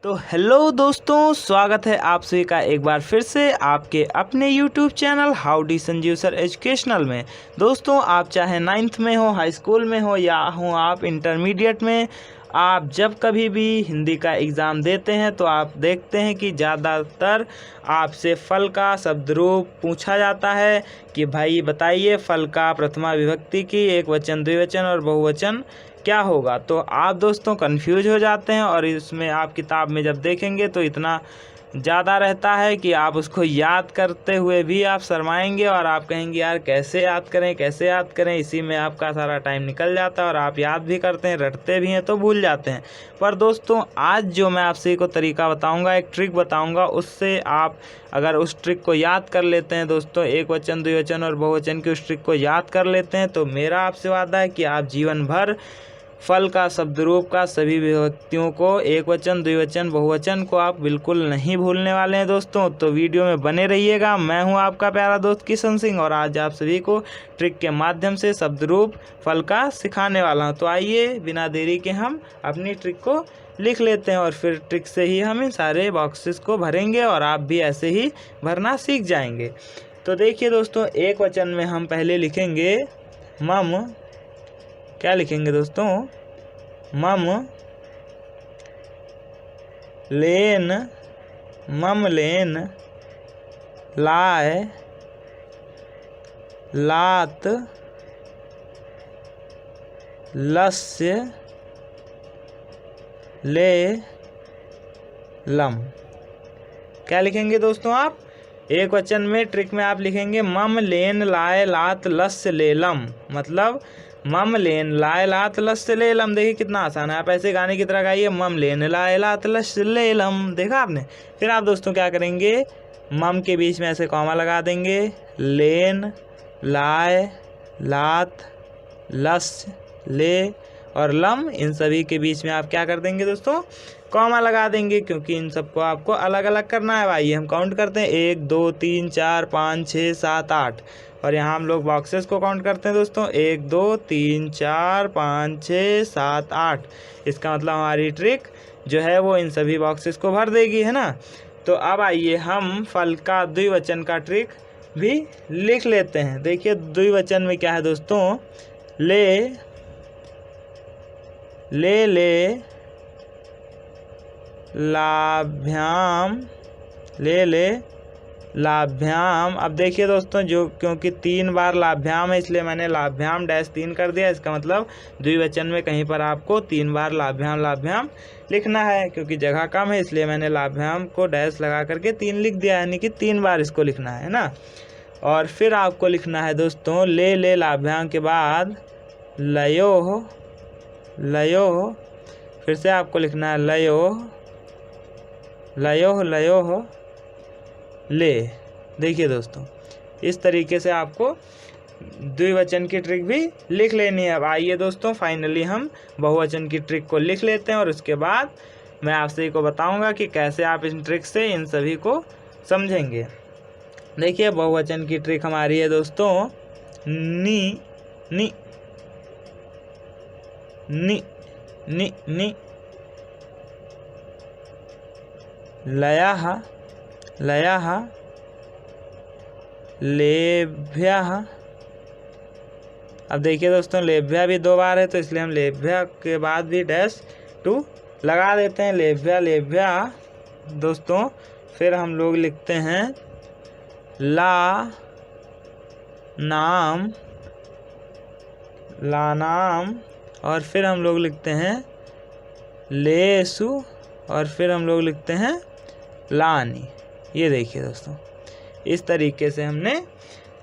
तो हेलो दोस्तों, स्वागत है आप सभी का एक बार फिर से आपके अपने YouTube channel how D Sanjeev sir educational में। दोस्तों, आप चाहे 9th में हो, हाई स्कूल में हो या हो आप इंटरमीडिएट में, आप जब कभी भी हिंदी का एग्ज़ाम देते हैं तो आप देखते हैं कि ज़्यादातर आपसे फल का शब्द रूप पूछा जाता है कि भाई बताइए फल का प्रथमा विभक्ति की एक वचन, द्विवचन और बहुवचन क्या होगा। तो आप दोस्तों कंफ्यूज हो जाते हैं और इसमें आप किताब में जब देखेंगे तो इतना ज़्यादा रहता है कि आप उसको याद करते हुए भी आप शर्माएंगे और आप कहेंगे यार कैसे याद करें। इसी में आपका सारा टाइम निकल जाता है और आप याद भी करते हैं, रटते भी हैं तो भूल जाते हैं। पर दोस्तों, आज जो मैं आपसे को तरीका बताऊंगा, एक ट्रिक बताऊंगा, उससे आप अगर उस ट्रिक को याद कर लेते हैं दोस्तों, एक वचन, द्विवचन और बहुवचन की उस ट्रिक को याद कर लेते हैं, तो मेरा आपसे वादा है कि आप जीवन भर फल का शब्द रूप का सभी विभक्तियों को, एक वचन, द्विवचन, बहुवचन को आप बिल्कुल नहीं भूलने वाले हैं दोस्तों। तो वीडियो में बने रहिएगा। मैं हूं आपका प्यारा दोस्त किशन सिंह और आज आप सभी को ट्रिक के माध्यम से शब्द रूप फल का सिखाने वाला हूं। तो आइए बिना देरी के हम अपनी ट्रिक को लिख लेते हैं और फिर ट्रिक से ही हम इन सारे बॉक्सेस को भरेंगे और आप भी ऐसे ही भरना सीख जाएंगे। तो देखिए दोस्तों, एक वचन में हम पहले लिखेंगे मम। क्या लिखेंगे दोस्तों? मम लेन, मम लेन, लाए, लात, लस्य, ले, लम। क्या लिखेंगे दोस्तों आप? एक वचन में ट्रिक में आप लिखेंगे मम लेन लाए लात लस्य ले लम, मतलब मम लेन लाए लात लस्य ले लम। देखिए कितना आसान है, आप ऐसे गाने की तरह गाइए, मम लेन लाए लात लस्य ले लम। देखा आपने? फिर आप दोस्तों क्या करेंगे, मम के बीच में ऐसे कॉमा लगा देंगे, लेन, लाए, लात, लस्य, ले और लम, इन सभी के बीच में आप क्या कर देंगे दोस्तों, कॉमा लगा देंगे, क्योंकि इन सबको आपको अलग अलग करना है। आइए हम काउंट करते हैं, 1 2 3 4 5 6 7 8 और यहाँ हम लोग बॉक्सेस को काउंट करते हैं दोस्तों, 1 2 3 4 5 6 7 8। इसका मतलब हमारी ट्रिक जो है वो इन सभी बॉक्सेस को भर देगी, है ना। तो अब आइए हम फल का द्विवचन का ट्रिक भी लिख लेते हैं। देखिए द्विवचन में क्या है दोस्तों, ले, ले ले, लाभ्याम, ले ले, लाभ्याम। अब देखिए दोस्तों, जो क्योंकि 3 बार लाभ्याम है इसलिए मैंने लाभ्याम -3 कर दिया। इसका मतलब द्विवचन में कहीं पर आपको 3 बार लाभ्याम लाभ्याम लिखना है, क्योंकि जगह कम है इसलिए मैंने लाभ्याम को डैश लगा करके 3 लिख दिया, यानी कि 3 बार इसको लिखना है ना। और फिर आपको लिखना है दोस्तों, ले ले लाभ्याम के बाद लयो, लयो, फिर से आपको लिखना है लयो, लयो, लयो, ले। देखिए दोस्तों, इस तरीके से आपको द्विवचन की ट्रिक भी लिख लेनी है। अब आइए दोस्तों, फाइनली हम बहुवचन की ट्रिक को लिख लेते हैं और उसके बाद मैं आप सभी को बताऊंगा कि कैसे आप इन ट्रिक से इन सभी को समझेंगे। देखिए बहुवचन की ट्रिक हमारी है दोस्तों, नी, नी, नी, नी, नी, लयः, लयः, लेभ्यः। अब देखिए दोस्तों, लेभ्या भी 2 बार है तो इसलिए हम लेभ्या के बाद भी -2 लगा देते हैं, लेभ्या, लेभ्या दोस्तों। फिर हम लोग लिखते हैं ला नाम, ला नाम, और फिर हम लोग लिखते हैं लेसु, और फिर हम लोग लिखते हैं लानी। ये देखिए दोस्तों, इस तरीके से हमने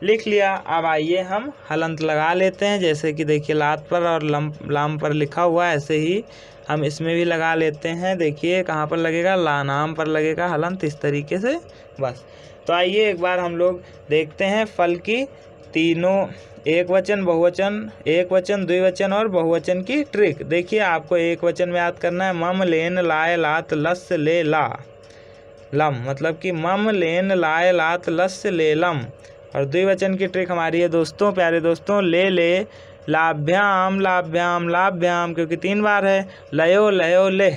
लिख लिया। अब आइए हम हलंत लगा लेते हैं, जैसे कि देखिए लात पर और लाम पर लिखा हुआ है, ऐसे ही हम इसमें भी लगा लेते हैं। देखिए कहाँ पर लगेगा, ला नाम पर लगेगा हलंत, इस तरीके से बस। तो आइए एक बार हम लोग देखते हैं फल की तीनों एक वचन, बहुवचन, एक वचन, द्विवचन और बहुवचन की ट्रिक। देखिए आपको एक वचन में याद करना है, मम लेन लाए लात लस्य ले ला लम, मतलब कि मम लेन लाए लात लस्य ले लम। और द्विवचन की ट्रिक हमारी है दोस्तों, प्यारे दोस्तों, ले ले, लाभ्याम लाभ्याम लाभ्याम, क्योंकि 3 बार है, लयो लयो ले,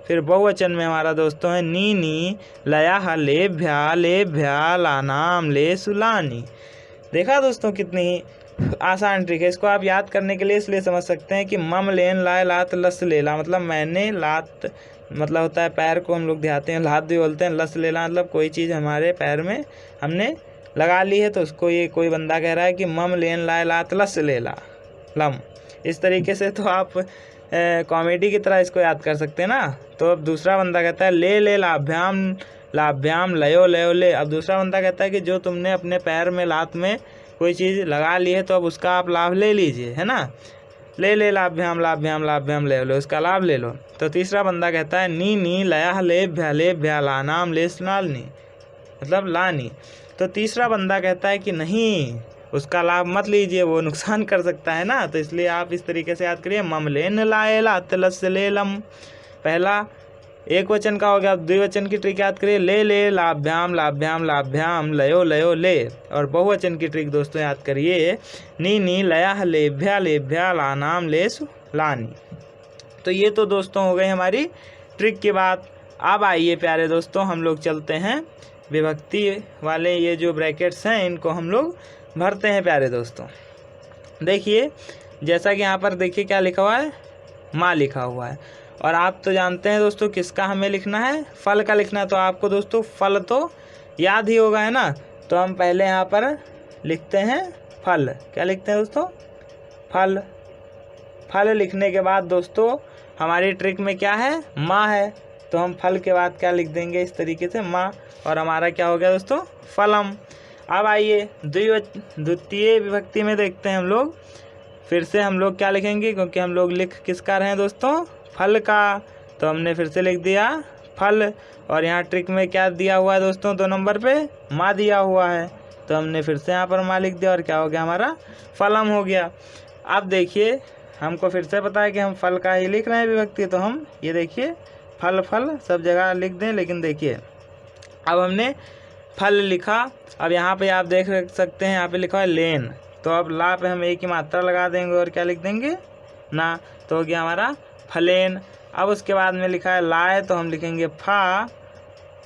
फिर बहुवचन में हमारा दोस्तों है नीनी लया लेभ्या लानाम ले सुलानी। देखा दोस्तों कितनी आसान ट्रिक है। इसको आप याद करने के लिए इसलिए समझ सकते हैं कि मम लेन लाए लात लस लेला, मतलब मैंने, लात मतलब होता है पैर को हम लोग दिखाते हैं, लात भी बोलते हैं, लस लेला मतलब कोई चीज़ हमारे पैर में हमने लगा ली है, तो उसको ये कोई बंदा कह रहा है कि मम लेन लाए लात लस लेला लम। इस तरीके से तो आप कॉमेडी की तरह इसको याद कर सकते हैं ना। तो अब दूसरा बंदा कहता है ले लाभ्याम लयो ले। अब दूसरा बंदा कहता है कि जो तुमने अपने पैर में लात में कोई चीज़ लगा ली है तो अब उसका आप लाभ ले लीजिए, है ना। ले लाभ्याम ले उसका लाभ ले लो। तो तीसरा बंदा कहता है नी लया लेभ्या लानाम ले सुलानी, मतलब लानी। तो तीसरा बंदा कहता है कि नहीं, उसका लाभ मत लीजिए, वो नुकसान कर सकता है ना। तो इसलिए आप इस तरीके से याद करिए, मम लेन लाए लात लस ले लम, पहला एक वचन का हो गया। अब द्विवचन की ट्रिक याद करिए, ले लाभ्याम लयो ले। और बहुवचन की ट्रिक दोस्तों याद करिए, नी लया लेभ्या लानाम ले सुलानी। तो ये तो दोस्तों हो गई हमारी ट्रिक की बात। अब आइए प्यारे दोस्तों, हम लोग चलते हैं विभक्ति वाले ये जो ब्रैकेट्स हैं इनको हम लोग भरते हैं प्यारे दोस्तों। देखिए जैसा कि यहाँ पर देखिए क्या लिखा हुआ है, माँ लिखा हुआ है। और आप तो जानते हैं दोस्तों किसका हमें लिखना है, फल का लिखना है। तो आपको दोस्तों फल तो याद ही होगा, है ना। तो हम पहले यहाँ पर लिखते हैं फल। क्या लिखते हैं दोस्तों, फल। फल लिखने के बाद दोस्तों हमारी ट्रिक में क्या है, माँ है। तो हम फल के बाद क्या लिख देंगे, इस तरीके से माँ, और हमारा क्या हो गया दोस्तों, फलम। अब आइए द्वितीय विभक्ति में देखते हैं हम लोग। फिर से हम लोग क्या लिखेंगे, क्योंकि हम लोग लिख किसका रहे हैं दोस्तों, फल का। तो हमने फिर से लिख दिया फल। और यहाँ ट्रिक में क्या दिया हुआ है दोस्तों, 2 नंबर पे माँ दिया हुआ है। तो हमने फिर से यहाँ पर माँ लिख दिया और क्या हो गया, हमारा फलम हो गया। अब देखिए हमको फिर से पता है कि हम फल का ही लिख रहे हैं विभक्ति, तो हम ये देखिए फल सब जगह लिख दें। लेकिन देखिए अब हमने फल लिखा। अब यहाँ पे आप देख सकते हैं, यहाँ पे लिखा है लेन। तो अब ला पे हम एक ही मात्रा लगा देंगे और क्या लिख देंगे, ना। तो हो गया हमारा फलेन। अब उसके बाद में लिखा है लाए, तो हम लिखेंगे फा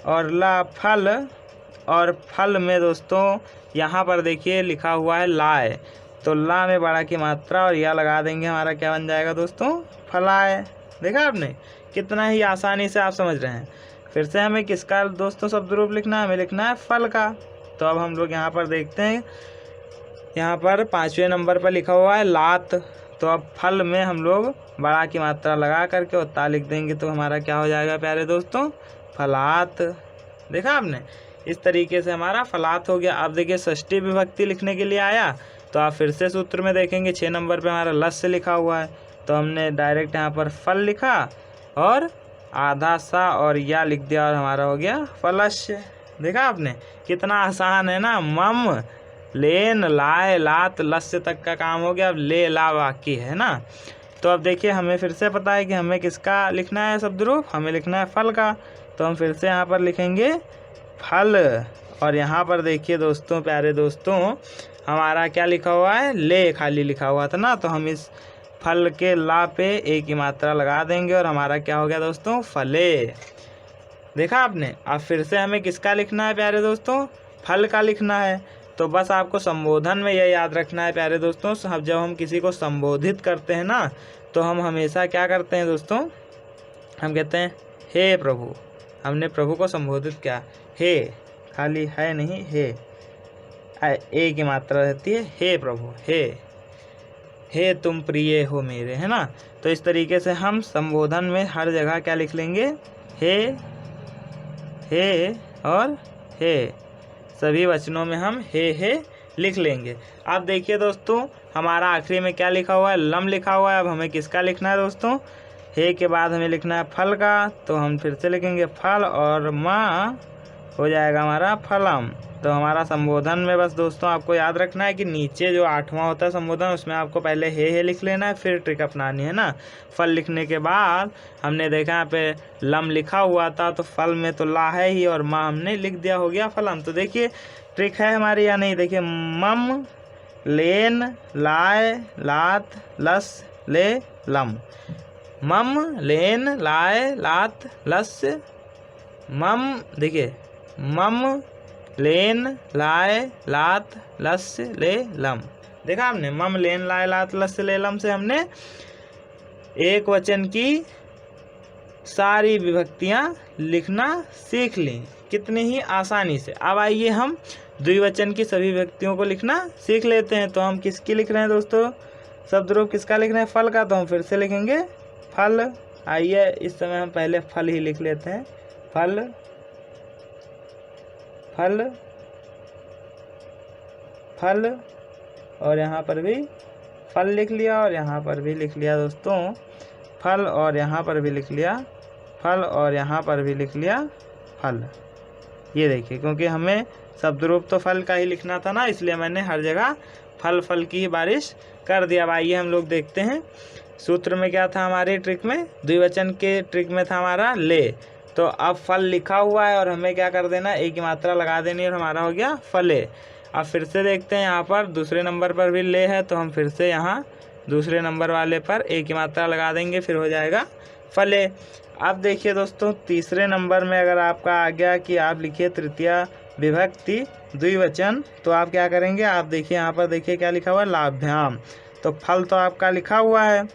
और ला फल। और फल में दोस्तों यहाँ पर देखिए लिखा हुआ है लाए, तो ला में बड़ा की मात्रा और या लगा देंगे, हमारा क्या बन जाएगा दोस्तों, फलाए। देखा आपने कितना ही आसानी से आप समझ रहे हैं। फिर से हमें किसका दोस्तों शब्द रूप लिखना है, हमें लिखना है फल का। तो अब हम लोग यहाँ पर देखते हैं, यहाँ पर 5वें नंबर पर लिखा हुआ है लात। तो अब फल में हम लोग बड़ा की मात्रा लगा करके और ता लिख देंगे, तो हमारा क्या हो जाएगा प्यारे दोस्तों, फलात। देखा आपने, इस तरीके से हमारा फलात हो गया। अब देखिए षष्ठी विभक्ति लिखने के लिए आया, तो आप फिर से सूत्र में देखेंगे 6 नंबर पे हमारा लस से लिखा हुआ है। तो हमने डायरेक्ट यहाँ पर फल लिखा और आधा सा और या लिख दिया और हमारा हो गया फलस्य। देखा आपने कितना आसान है ना। मम लेन लाए लात लस्य तक का काम हो गया। अब ले ला बाकी है ना। तो अब देखिए हमें फिर से पता है कि हमें किसका लिखना है शब्द रूप, हमें लिखना है फल का। तो हम फिर से यहाँ पर लिखेंगे फल। और यहाँ पर देखिए दोस्तों, प्यारे दोस्तों, हमारा क्या लिखा हुआ है, ले खाली लिखा हुआ था ना। तो हम इस फल के ला पे एक ही मात्रा लगा देंगे और हमारा क्या हो गया दोस्तों, फले। देखा आपने। अब फिर से हमें किसका लिखना है प्यारे दोस्तों, फल का लिखना है। तो बस आपको संबोधन में यह याद रखना है प्यारे दोस्तों, जब हम किसी को संबोधित करते हैं ना, तो हम हमेशा क्या करते हैं दोस्तों, हम कहते हैं हे प्रभु। हमने प्रभु को संबोधित किया, हे खाली है नहीं, हे एक ही मात्रा रहती है, हे प्रभु, हे तुम प्रिय हो मेरे, है ना। तो इस तरीके से हम संबोधन में हर जगह क्या लिख लेंगे, हे और हे, सभी वचनों में हम हे लिख लेंगे। अब देखिए दोस्तों, हमारा आखिरी में क्या लिखा हुआ है, लम लिखा हुआ है। अब हमें किसका लिखना है दोस्तों, हे के बाद हमें लिखना है फल का। तो हम फिर से लिखेंगे फल और माँ हो जाएगा हमारा फलम। तो हमारा संबोधन में बस दोस्तों आपको याद रखना है कि नीचे जो 8वां होता है संबोधन, उसमें आपको पहले हे लिख लेना है, फिर ट्रिक अपनानी है ना। फल लिखने के बाद हमने देखा यहाँ पे लम लिखा हुआ था, तो फल में तो ला है ही और माँ हमने लिख दिया, हो गया फलम। तो देखिए ट्रिक है हमारी या नहीं, देखिए मम लेन लाए लात लस ले लम। मम लेन लाय लात लस्य मम, देखिए मम लेन लाय लात लस्य ले लम। देखा आपने, मम लेन लाय लात लस्य ले लम से हमने एक वचन की सारी विभक्तियां लिखना सीख ली कितनी ही आसानी से। अब आइए हम द्विवचन की सभी विभक्तियों को लिखना सीख लेते हैं। तो हम किसकी लिख रहे हैं दोस्तों, शब्द रूप किसका लिख रहे हैं, फल का। तो हम फिर से लिखेंगे फल। आइए इस समय हम पहले फल ही लिख लेते हैं, फल फल फल, और यहाँ पर भी फल लिख लिया और यहाँ पर भी लिख लिया दोस्तों फल, और यहाँ पर भी लिख लिया फल, और यहाँ पर भी लिख लिया फल। ये देखिए, क्योंकि हमें शब्द रूप तो फल का ही लिखना था ना, इसलिए मैंने हर जगह फल फल की ही बारिश कर दिया। अब आइए हम लोग देखते हैं सूत्र में क्या था हमारे ट्रिक में, द्विवचन के ट्रिक में था हमारा ले। तो अब फल लिखा हुआ है और हमें क्या कर देना, एक ही मात्रा लगा देनी और हमारा हो गया फले। अब फिर से देखते हैं, यहाँ पर दूसरे नंबर पर भी ले है, तो हम फिर से यहाँ दूसरे नंबर वाले पर एक ही मात्रा लगा देंगे, फिर हो जाएगा फले। अब देखिए दोस्तों, तीसरे नंबर में अगर आपका आ गया कि आप लिखिए तृतीया विभक्ति द्विवचन, तो आप क्या करेंगे, आप देखिए यहाँ पर देखिए क्या लिखा हुआ है, लाभ्याम। तो फल तो आपका लिखा हुआ है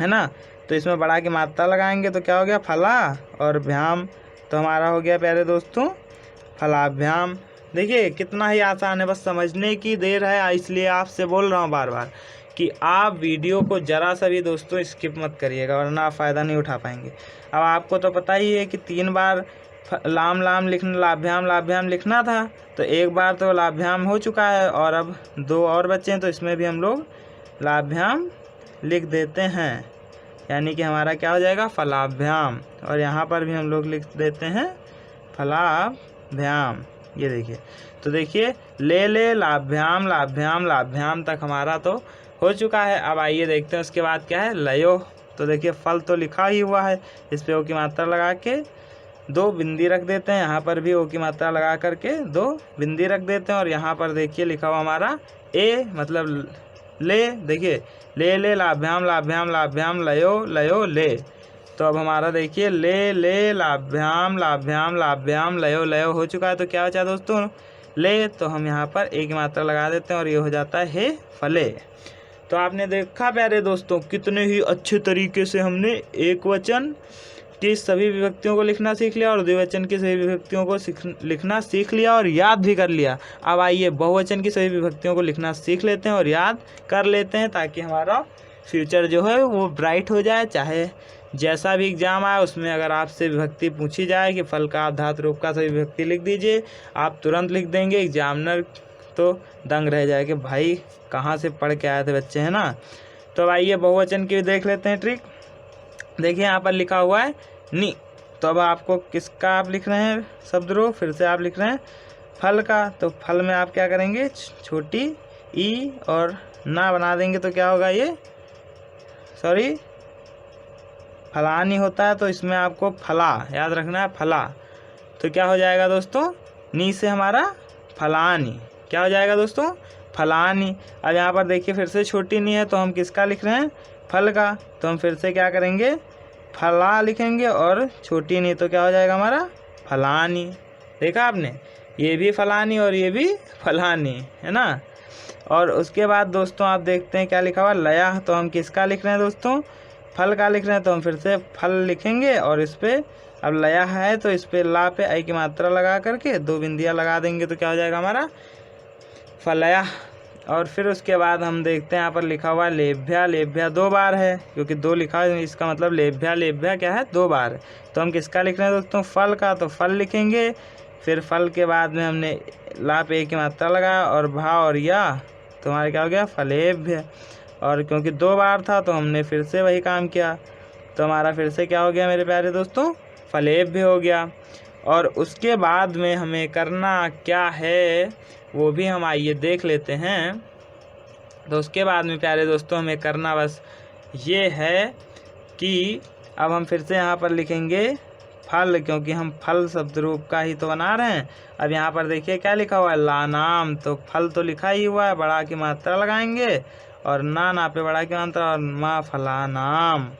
ना, तो इसमें बड़ा की मात्रा लगाएंगे तो क्या हो गया, फला, और भ्याम तो हमारा हो गया प्यारे दोस्तों फलाभ्याम। देखिए कितना ही आसान है, बस समझने की देर है, इसलिए आपसे बोल रहा हूँ बार बार कि आप वीडियो को ज़रा सा भी दोस्तों स्किप मत करिएगा, वरना आप फ़ायदा नहीं उठा पाएंगे। अब आपको तो पता ही है कि 3 बार लाम लाम लिखना, लाभ्याम लाभ्याम लिखना था, तो एक बार तो लाभ्याम हो चुका है और अब 2 और बच्चे हैं, तो इसमें भी हम लोग लाभ्याम लिख देते हैं, यानी कि हमारा क्या हो जाएगा, फलाभ्याम। और यहाँ पर भी हम लोग लिख देते हैं फलाभ्याम। ये देखिए, तो देखिए ले ले लाभ्याम लाभ्याम लाभ्याम तक हमारा तो हो चुका है। अब आइए देखते हैं उसके बाद क्या है, लयो। तो देखिए फल तो लिखा ही हुआ है, इस पे ओ की मात्रा लगा के 2 बिंदी रख देते हैं, यहाँ पर भी ओ की मात्रा लगा करके 2 बिंदी रख देते हैं, और यहाँ पर देखिए लिखा हुआ हमारा ए मतलब ले। देखिए ले ले लाभ्याम लाभ्याम लाभ्याम लयो लयो ले। तो अब हमारा देखिए ले ले लाभ्याम लाभ्याम लाभ्याम लयो लयो हो चुका है। तो क्या बचा दोस्तों, ले, तो हम यहाँ पर एक मात्रा लगा देते हैं और ये हो जाता है हे फले। तो आपने देखा प्यारे दोस्तों कितने ही अच्छे तरीके से हमने एक वचन की सभी विभक्तियों को लिखना सीख लिया और द्विवचन की सभी विभक्तियों को लिखना सीख लिया और याद भी कर लिया। अब आइए बहुवचन की सभी विभक्तियों को लिखना सीख लेते हैं और याद कर लेते हैं, ताकि हमारा फ्यूचर जो है वो ब्राइट हो जाए। चाहे जैसा भी एग्जाम आए उसमें अगर आपसे विभक्ति पूछी जाए कि फल का धातु रूप का सभी विभक्ति लिख दीजिए, आप तुरंत लिख देंगे, एग्जामिनर तो दंग रह जाए कि भाई कहाँ से पढ़ के आए थे बच्चे, है ना। तो अब आइए बहुवचन की देख लेते हैं ट्रिक। देखिए यहाँ पर लिखा हुआ है नी, तो अब आपको किसका आप लिख रहे हैं शब्द रूप, फिर से आप लिख रहे हैं फल का। तो फल में आप क्या करेंगे, छोटी ई और ना बना देंगे, तो क्या होगा, ये सॉरी फलानी होता है, तो इसमें आपको फला याद रखना है, फला। तो क्या हो जाएगा दोस्तों, नी से हमारा फलानी, क्या हो जाएगा दोस्तों, फलानी। अब यहाँ पर देखिए फिर से छोटी नी है, तो हम किसका लिख रहे हैं, फल का। तो हम फिर से क्या करेंगे, फला लिखेंगे और छोटी नी, तो क्या हो जाएगा हमारा फलानी। देखा आपने, ये भी फलानी और ये भी फलानी, है ना। और उसके बाद दोस्तों आप देखते हैं क्या लिखा हुआ, लया। तो हम किसका लिख रहे हैं दोस्तों, फल का लिख रहे हैं, तो हम फिर से फल लिखेंगे और इस पर अब लया है तो इस पर ला पे आई की मात्रा लगा करके 2 बिंदियाँ लगा देंगे, तो क्या हो जाएगा हमारा फलया। और फिर उसके बाद हम देखते हैं यहाँ पर लिखा हुआ लेभ्या। लेभ्या 2 बार है, क्योंकि 2 लिखा है, इसका मतलब लेभ्या लेभ्या क्या है, 2 बार। तो हम किसका लिख रहे हैं दोस्तों, फल का। तो फल लिखेंगे, फिर फल के बाद में हमने ला पे एक की मात्रा लगाया और भा और या, तो हमारा क्या हो गया फलेभ्य। और क्योंकि 2 बार था तो हमने फिर से वही काम किया, तो हमारा फिर से क्या हो गया मेरे प्यारे दोस्तों, फलेभ्य हो गया। और उसके बाद में हमें करना क्या है वो भी हम आइए देख लेते हैं। तो उसके बाद में प्यारे दोस्तों हमें करना बस ये है कि अब हम फिर से यहाँ पर लिखेंगे फल, क्योंकि हम फल शब्द रूप का ही तो बना रहे हैं। अब यहाँ पर देखिए क्या लिखा हुआ है, लानाम। तो फल तो लिखा ही हुआ है, बड़ा की मात्रा लगाएंगे और ना पे बड़ा की मात्रा और मा फलानाम।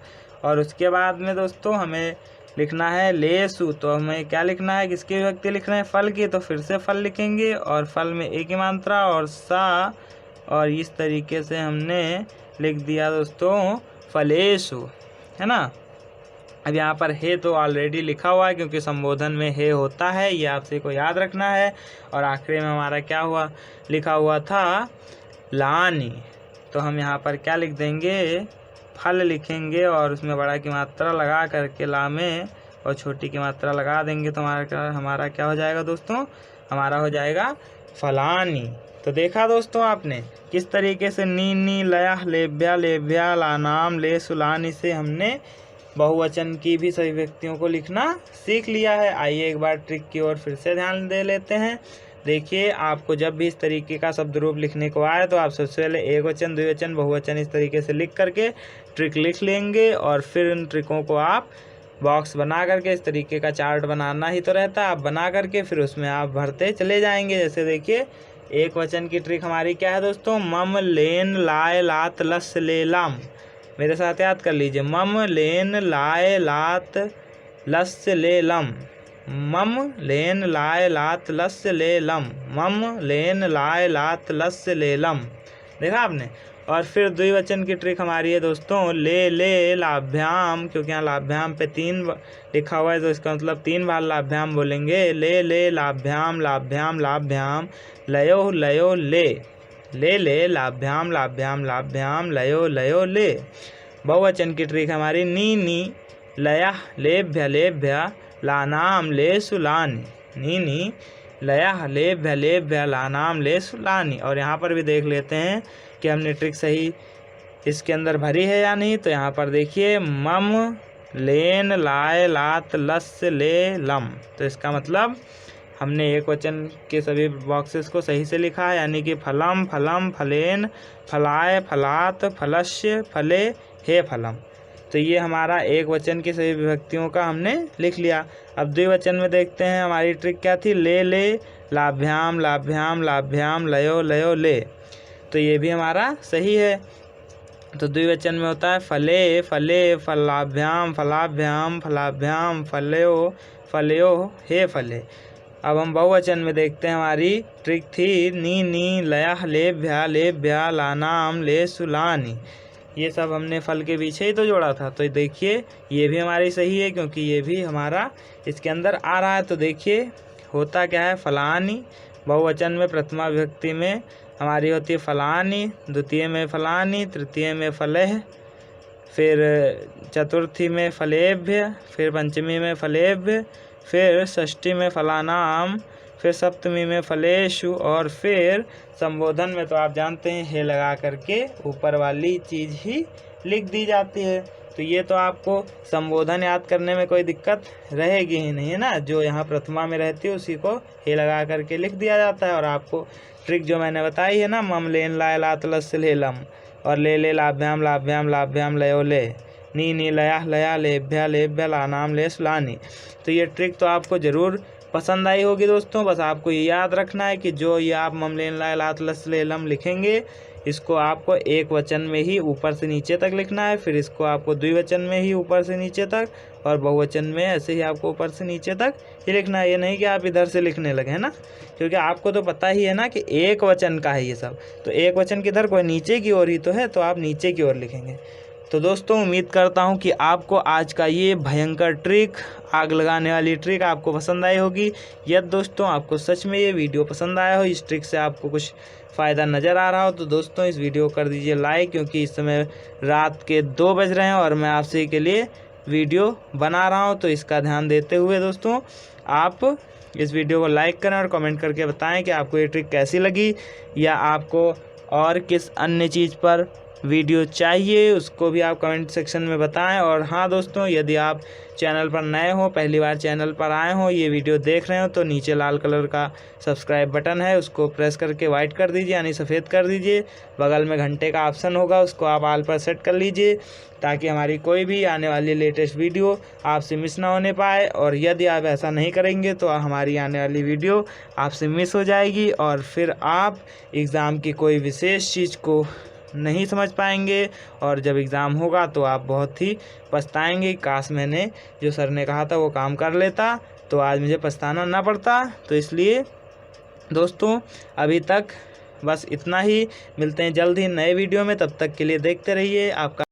और उसके बाद में दोस्तों हमें लिखना है लेसु। तो हमें क्या लिखना है, किसकी विभक्ति लिख रहे हैं, फल की, तो फिर से फल लिखेंगे और फल में एक ही मात्रा और सा, और इस तरीके से हमने लिख दिया दोस्तों फलेसु, है ना। अब यहाँ पर हे तो ऑलरेडी लिखा हुआ है क्योंकि संबोधन में हे होता है, ये आपसे को याद रखना है। और आखिरी में हमारा क्या हुआ, लिखा हुआ था लानी। तो हम यहाँ पर क्या लिख देंगे, फल लिखेंगे और उसमें बड़ा की मात्रा लगा करके ला में और छोटी की मात्रा लगा देंगे तो हमारा क्या हो जाएगा दोस्तों, हमारा हो जाएगा फलानी। तो देखा दोस्तों आपने किस तरीके से नी लया लेभ्या लेभ्या लानाम ले सुलानी से हमने बहुवचन की भी सभी व्यक्तियों को लिखना सीख लिया है। आइए एक बार ट्रिक की ओर फिर से ध्यान दे लेते हैं। देखिए, आपको जब भी इस तरीके का शब्द रूप लिखने को आए तो आप सबसे पहले एक वचन, द्विवचन, बहुवचन इस तरीके से लिख करके ट्रिक लिख लेंगे और फिर इन ट्रिकों को आप बॉक्स बना करके, इस तरीके का चार्ट बनाना ही तो रहता है, आप बना करके फिर उसमें आप भरते चले जाएंगे। जैसे देखिए, एक वचन की ट्रिक हमारी क्या है दोस्तों, मम लेन लाए लात लस ले लाम। मेरे साथ याद कर लीजिए, मम लेन लाए लात लस ले लम, मम लेन लाए लात लस ले लम, मम लेन लाए लात लस ले लम। देखा आपने। और फिर द्विवचन की ट्रिक हमारी है दोस्तों, ले लाभ्याम, क्योंकि यहाँ लाभ्याम पे 3 लिखा हुआ है तो इसका मतलब 3 बार लाभ्याम बोलेंगे। ले लाभ्याम लाभ्याम लाभ्याम लयो लयो ले लाभ्याम लाभ्याम लाभ्याम लयो लयो ले। बहुवचन की ट्रिक हमारी नी लया लेभ्य लेभ्य लानाम ले सुलानी, नी लया लेभ्य लेभ्य लानाम ले सुलानी। और यहाँ पर भी देख लेते हैं कि हमने ट्रिक सही इसके अंदर भरी है या नहीं। तो यहाँ पर देखिए, मम लेन लाए लात लस ले लम, तो इसका मतलब हमने एक वचन के सभी बॉक्सेस को सही से लिखा है, यानी कि फलम फलम फलेन फलाए फलात फलस्य फले हे फलम। तो ये हमारा एक वचन की सभी विभक्तियों का हमने लिख लिया। अब द्विवचन में देखते हैं हमारी ट्रिक क्या थी, ले लाभ्याम लाभ्याम लाभ्याम लयो लयो ले। तो ये भी हमारा सही है। तो द्विवचन में होता है फले फले फलाभ्याम फलाभ्याम फलाभ्याम फलयो फलयो हे फले। अब हम बहुवचन में देखते हैं, हमारी ट्रिक थी नी लया लेभ्या लेभ्या लानाम ले सुलानी। ये सब हमने फल के पीछे ही तो जोड़ा था। तो देखिए, ये भी हमारी सही है क्योंकि ये भी हमारा इसके अंदर आ रहा है। तो देखिए होता क्या है, फलानी। बहुवचन में प्रथमा विभक्ति में हमारी होती है फलानी, द्वितीय में फलानी, तृतीय में फलेह, फिर चतुर्थी में फलेभ्य, फिर पंचमी में फलेभ्य, फिर षष्ठी में फलानाम, फिर सप्तमी में फलेशु, और फिर संबोधन में तो आप जानते हैं हे लगा करके ऊपर वाली चीज़ ही लिख दी जाती है। तो ये तो आपको संबोधन याद करने में कोई दिक्कत रहेगी ही नहीं, है ना। जो यहाँ प्रथमा में रहती है उसी को हे लगा करके लिख दिया जाता है। और आपको ट्रिक जो मैंने बताई है ना, मम लेन लाए लात लस ले लम, और ले लाभ्याम लाभ्याम लाभ्याम लयो ले, नी लया लया लेभ्या लेभ्या लानाम ले सुलानी। तो ये ट्रिक तो आपको ज़रूर पसंद आई होगी दोस्तों। बस आपको ये याद रखना है कि जो ये आप मम लेन लाए लात लस ले लम लिखेंगे, इसको आपको एक वचन में ही ऊपर से नीचे तक लिखना है, फिर इसको आपको द्विवचन में ही ऊपर से नीचे तक, और बहुवचन में ऐसे ही आपको ऊपर से नीचे तक ही लिखना है। ये नहीं कि आप इधर से लिखने लगे, है ना, क्योंकि आपको तो पता ही है ना कि एक वचन का है ये सब। तो एक वचन किधर, कोई नीचे की ओर ही तो है, तो आप नीचे की ओर लिखेंगे। तो दोस्तों उम्मीद करता हूँ कि आपको आज का ये भयंकर ट्रिक, आग लगाने वाली ट्रिक आपको पसंद आई होगी। यदि दोस्तों आपको सच में ये वीडियो पसंद आया हो, इस ट्रिक से आपको कुछ फ़ायदा नज़र आ रहा हो, तो दोस्तों इस वीडियो को कर दीजिए लाइक, क्योंकि इस समय रात के 2 बज रहे हैं और मैं आपसे के लिए वीडियो बना रहा हूँ। तो इसका ध्यान देते हुए दोस्तों आप इस वीडियो को लाइक करें और कमेंट करके बताएं कि आपको ये ट्रिक कैसी लगी, या आपको और किस अन्य चीज़ पर वीडियो चाहिए उसको भी आप कमेंट सेक्शन में बताएं। और हाँ दोस्तों, यदि आप चैनल पर नए हो, पहली बार चैनल पर आए हो, ये वीडियो देख रहे हो, तो नीचे लाल कलर का सब्सक्राइब बटन है, उसको प्रेस करके वाइट कर दीजिए, यानी सफ़ेद कर दीजिए। बगल में घंटे का ऑप्शन होगा, उसको आप ऑल पर सेट कर लीजिए, ताकि हमारी कोई भी आने वाली लेटेस्ट वीडियो आपसे मिस ना होने पाए। और यदि आप ऐसा नहीं करेंगे तो हमारी आने वाली वीडियो आपसे मिस हो जाएगी, और फिर आप एग्ज़ाम की कोई विशेष चीज़ को नहीं समझ पाएंगे और जब एग्ज़ाम होगा तो आप बहुत ही पछताएंगे, काश मैंने जो सर ने कहा था वो काम कर लेता तो आज मुझे पछताना ना पड़ता। तो इसलिए दोस्तों अभी तक बस इतना ही, मिलते हैं जल्द ही नए वीडियो में, तब तक के लिए देखते रहिए आपका